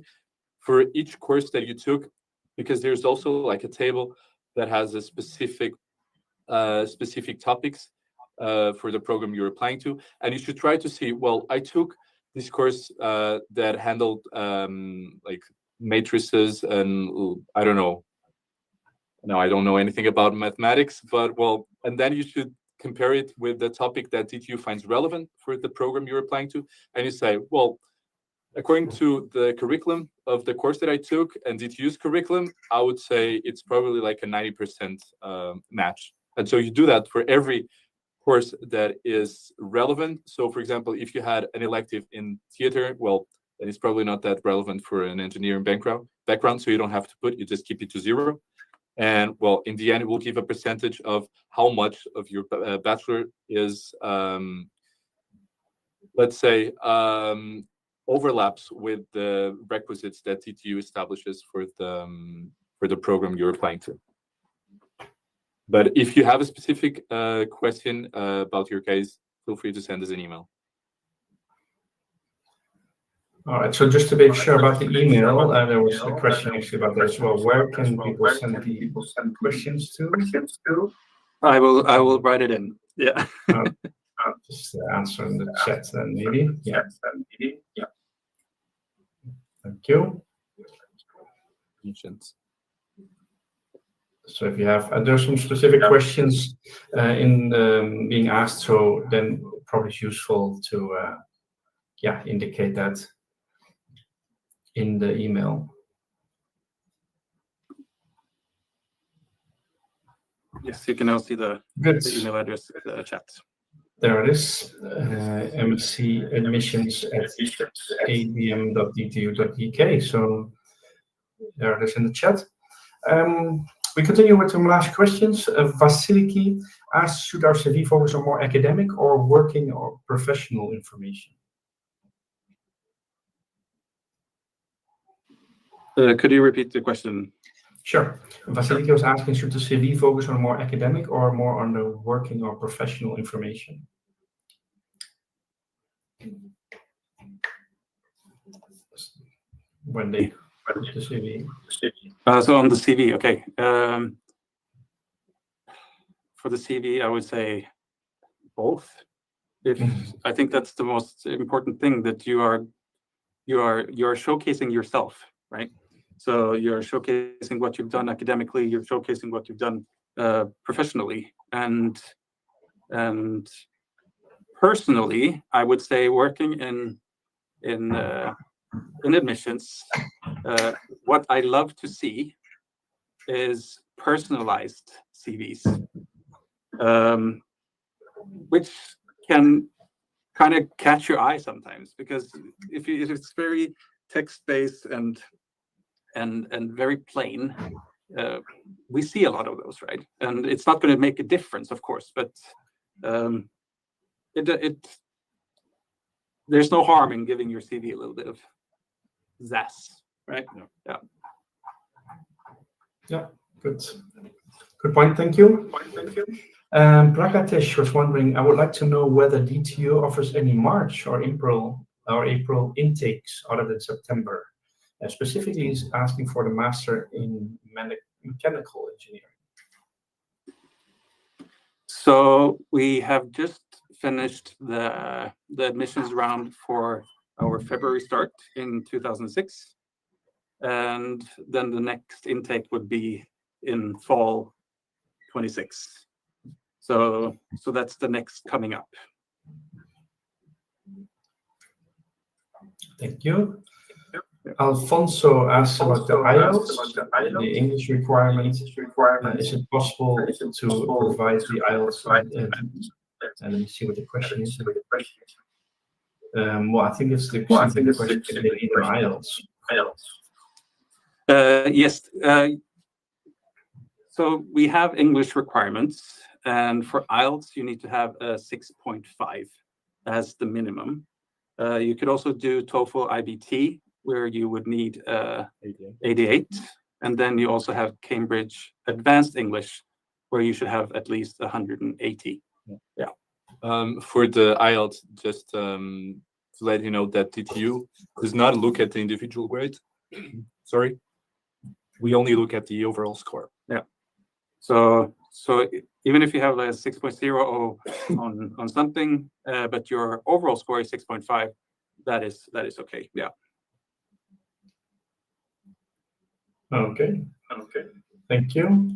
for each course that you took, because there's also like a table that has a specific topics for the program you're applying to, and you should try to see, well, I took this course that handled like matrices and I don't know. No, I don't know anything about mathematics, but well, and then you should compare it with the topic that DTU finds relevant for the program you're applying to, and you say, well, according to the curriculum of the course that I took and DTU's curriculum, I would say it's probably like a 90% match. And so you do that for every course that is relevant. So for example, if you had an elective in theater, well, then it's probably not that relevant for an engineering background, so you don't have to put, you just keep it to 0. And well, in the end, it will give a percentage of how much of your bachelor is, let's say, overlaps with the requisites that DTU establishes for the program you're applying to. But if you have a specific question about your case, feel free to send us an email. All right, so just to be sure about the email, there was a question actually about that as well. Where can people send the questions to? I will write it in. Yeah. Just answer in the chat then, maybe. Yeah. Thank you. So if you have, there's some specific questions in being asked, so then probably it's useful to indicate that in the email. Yes, you can now see the email address in the chat. There it is, mcadmissions@adm.dtu.dk. So there it is in the chat. We continue with some last questions. Vasiliki asks, should our CV focus on more academic or working or professional information? Could you repeat the question? Sure. Vasiliki was asking, should the CV focus on more academic or more on the working or professional information? When they put the CV. So on the CV, okay. For the CV, I would say both. I think that's the most important thing, that you are showcasing yourself, right? So you're showcasing what you've done academically, you're showcasing what you've done professionally, and personally, I would say working in admissions, what I love to see is personalized CVs, which can kind of catch your eye sometimes, because if it's very text-based and very plain, we see a lot of those, right? And it's not going to make a difference, of course, but there's no harm in giving your CV a little bit of zazz, right? Yeah. Yeah, good. Good point, thank you. Prakatesh was wondering, I would like to know whether DTU offers any March or April intakes other than September. Specifically, he's asking for the master in mechanical engineering. So we have just finished the admissions round for our February start in 2006. And then the next intake would be in fall 26. So that's the next coming up. Thank you. Alfonso asks about the IELTS, the English requirement. Is it possible to provide the IELTS? And let me see what the question is. Well, I think it's the question in IELTS. Yes. So we have English requirements, and for IELTS, you need to have a 6.5 as the minimum. You could also do TOEFL IBT, where you would need 88. And then you also have Cambridge Advanced English, where you should have at least 180. Yeah. For the IELTS, just to let you know that DTU does not look at the individual grade. Sorry. We only look at the overall score. Yeah. So even if you have a 6.0 on something, but your overall score is 6.5, that is okay. Yeah. Okay. Thank you.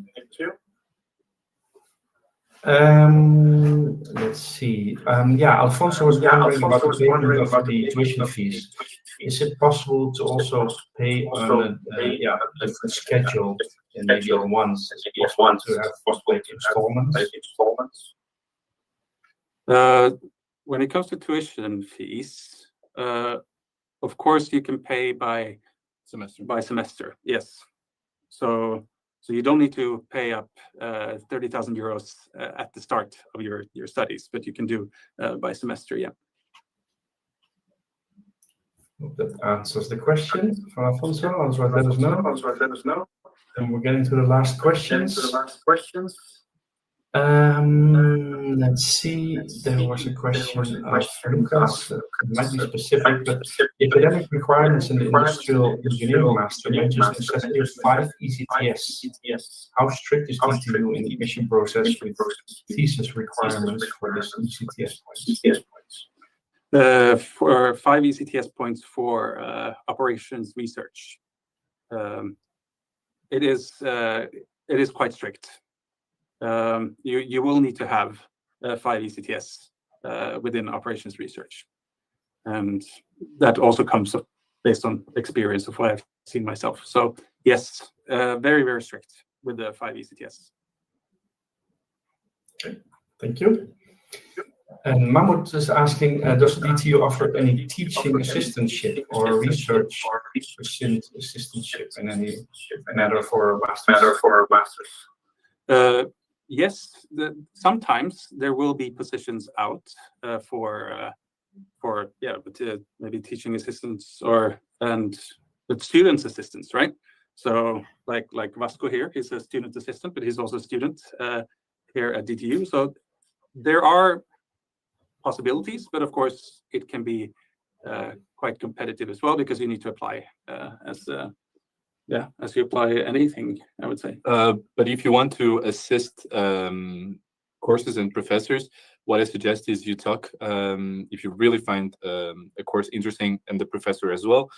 Let's see. Yeah, Alfonso was wondering about the payment of the tuition fees. Is it possible to also pay on a different schedule and maybe once to have possible installments? When it comes to tuition fees, of course you can pay by semester. Yes. So you don't need to pay up 30,000 euros at the start of your studies, but you can do by semester. Yeah. Hope that answers the question from Alfonso. Also, let us know. And we're getting to the last questions. Let's see. There was a question of Lucas. It might be specific, but the academic requirements in the industrial engineering master mentions necessity of 5 ECTS. How strict is DTU in the admission process with thesis requirements for this ECTS points? For 5 ECTS points for operations research, it is quite strict. You will need to have 5 ECTS within operations research, and that also comes up based on experience of what I've seen myself. So yes, very, very strict with the 5 ECTS. Okay, thank you. And Mahmoud is asking, does DTU offer any teaching assistantship or research assistantship in any matter for masters? Yes, sometimes there will be positions out for maybe teaching assistants with students assistants, right? So like Vasco here, he's a student assistant, but he's also a student here at DTU. So there are possibilities, but of course it can be quite competitive as well, because you need to apply as you apply anything, I would say. But if you want to assist courses and professors, what I suggest is you talk, if you really find a course interesting and the professor as well,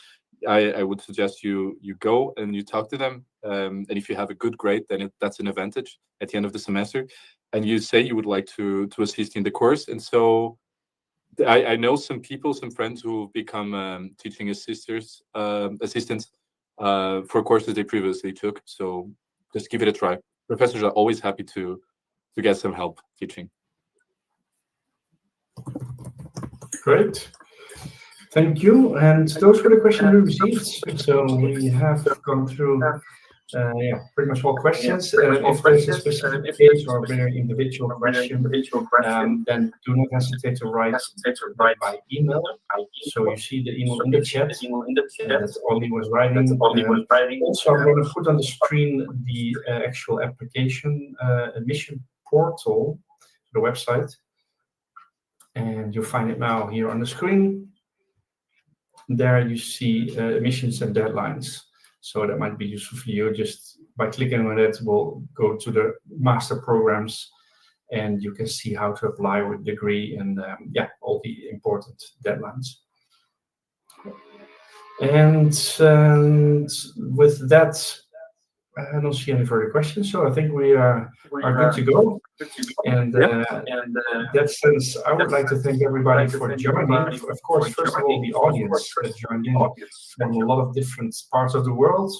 I would suggest you go and you talk to them. And if you have a good grade, then that's an advantage at the end of the semester. And you say you would like to assist in the course. And so I know some friends who become teaching assistants for courses they previously took. So just give it a try. Professors are always happy to get some help teaching. Great. Thank you. And those were the questions we received. So we have gone through pretty much all questions. If there's a specific case or a very individual question, then do not hesitate to write by email. So you see the email in the chat. That's Ollie was writing. Also, I'm going to put on the screen the actual application admission portal, the website. And you'll find it now here on the screen. There you see admissions and deadlines. So that might be useful for you. Just by clicking on it, we'll go to the master programs and you can see how to apply with degree and all the important deadlines. And with that, I don't see any further questions. So I think we are good to go. And that sense, I would like to thank everybody for joining. Of course, first of all, the audience that joined in from a lot of different parts of the world.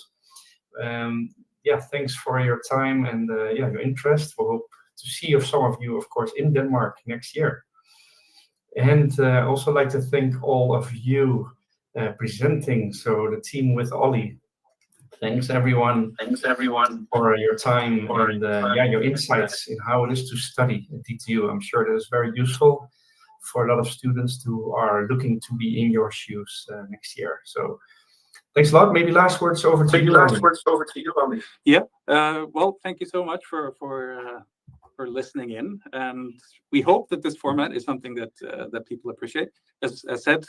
Thanks for your time and your interest. We hope to see some of you, of course, in Denmark next year. And also like to thank all of you presenting. So the team with Ollie. Thanks everyone for your time and your insights in how it is to study at DTU. I'm sure that is very useful for a lot of students who are looking to be in your shoes next year. So thanks a lot. Maybe last words over to you, Ollie. Yeah. Well, thank you so much for listening in, and we hope that this format is something that people appreciate. As said,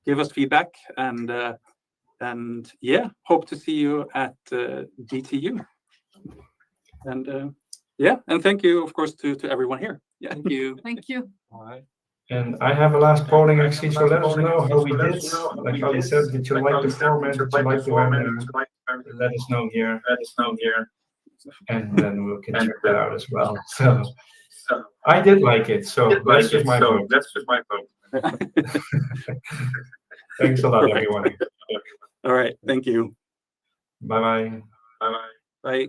give us feedback and hope to see you at DTU. And and thank you, of course, to everyone here. Yeah, thank you. Thank you. All right. And I have a last polling actually, so let us know how we did. Like Ali said, did you like the format? Did you like the webinar? Let us know here. And then we can check that out as well. So I did like it, so that's just my vote. Thanks a lot, everyone. All right. Thank you. Bye-bye. Bye.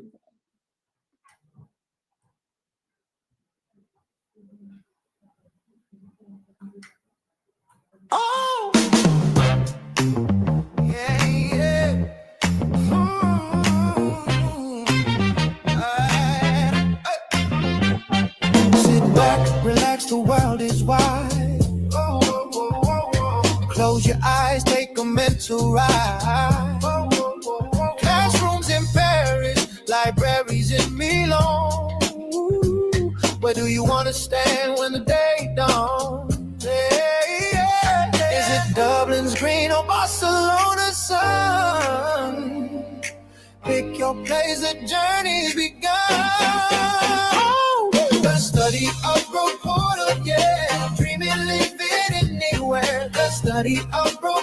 Oh, yeah. Sit back, relax, the world is wide. Close your eyes, take a mental ride. Classrooms in Paris, libraries in Milan. Where do you want to stand when the day dawns? Is it Dublin's green or Barcelona's sun? Pick your place, the journey's begun. The study abroad portal, yeah. Dreaming, living anywhere. The study abroad